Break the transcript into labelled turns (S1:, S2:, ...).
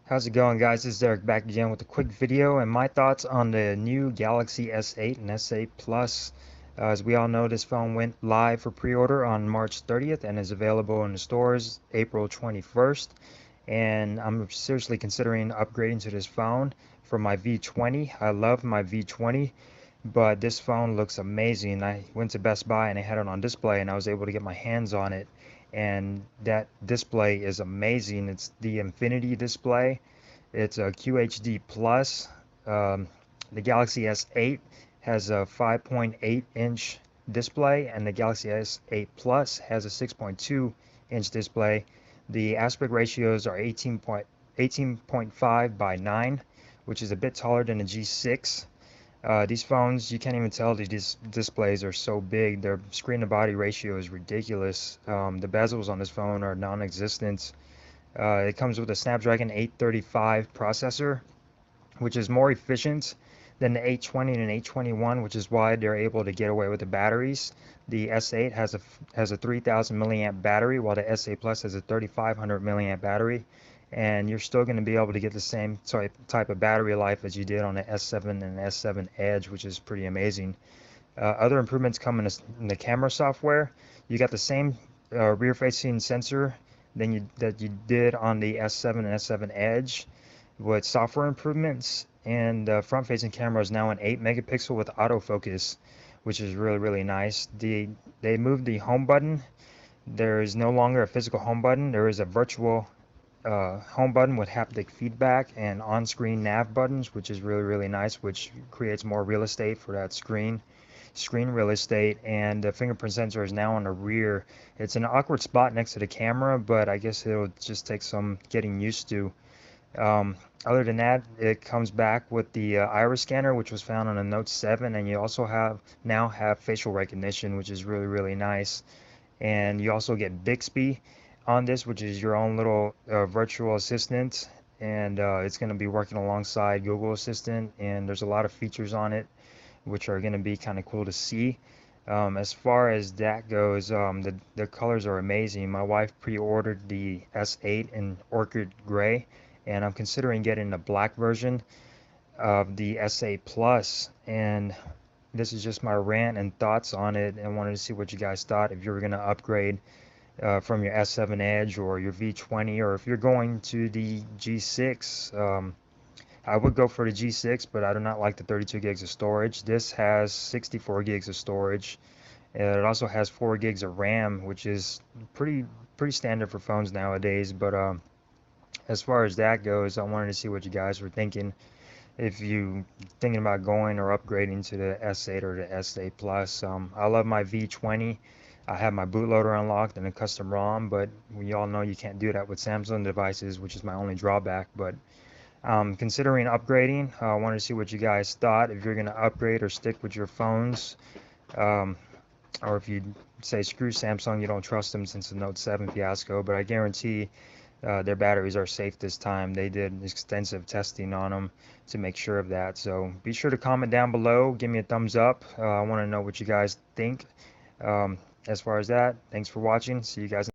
S1: How's it going, guys? This is Derek back again with a quick video and my thoughts on the new Galaxy S8 and S8 Plus. As we all know, this phone went live for pre-order on March 30th and is available in the stores April 21st. And I'm seriously considering upgrading to this phone for my V20. I love my V20, but this phone looks amazing. I went to Best Buy and they had it on display and I was able to get my hands on it, and that display is amazing. It's the Infinity display. It's a QHD plus. um, the Galaxy S8 has a 5.8 inch display and the Galaxy S8 Plus has a 6.2 inch display. The aspect ratios are 18.5 by 9, which is a bit taller than the G6. These phones, you can't even tell these displays are so big. Their screen to body ratio is ridiculous. The bezels on this phone are non-existent. It comes with a Snapdragon 835 processor, which is more efficient than the 820 and 821, which is why they're able to get away with the batteries. The S8 has a 3000 milliamp battery, while the S8 Plus has a 3500 milliamp battery, and you're still going to be able to get the same type of battery life as you did on the S7 and S7 Edge, which is pretty amazing. Other improvements come in the camera software. You got the same rear-facing sensor that you did on the S7 and S7 Edge, with software improvements, and the front-facing camera is now an 8 megapixel with autofocus, which is really nice. They moved the home button. There is no longer a physical home button. There is a virtual home button with haptic feedback and on-screen nav buttons, which is really nice, which creates more real estate for that screen real estate. And the fingerprint sensor is now on the rear. It's an awkward spot next to the camera, but I guess it'll just take some getting used to. Other than that, it comes back with the iris scanner, which was found on the Note 7, and you also now have facial recognition, which is really nice. And you also get Bixby on this, which is your own little virtual assistant, and it's going to be working alongside Google Assistant, and there's a lot of features on it which are going to be kind of cool to see. As far as that goes, the colors are amazing. My wife pre-ordered the S8 in Orchid Gray, and I'm considering getting the black version of the S8 Plus. And this is just my rant and thoughts on it, and wanted to see what you guys thought if you were going to upgrade from your S7 Edge or your V20, or if you're going to the G6. I would go for the G6, but I do not like the 32 gigs of storage. This has 64 gigs of storage. It also has 4 gigs of RAM, which is pretty standard for phones nowadays. But as far as that goes, I wanted to see what you guys were thinking. If you thinking about going or upgrading to the S8 or the S8 Plus. I love my V20. I have my bootloader unlocked and a custom ROM, but we all know you can't do that with Samsung devices, which is my only drawback. But considering upgrading, I wanted to see what you guys thought. If you're going to upgrade or stick with your phones, um, or if you say screw Samsung, you don't trust them since the Note 7 fiasco. But I guarantee their batteries are safe this time. They did extensive testing on them to make sure of that. So be sure to comment down below. Give me a thumbs up. I want to know what you guys think. As far as that, thanks for watching. See you guys.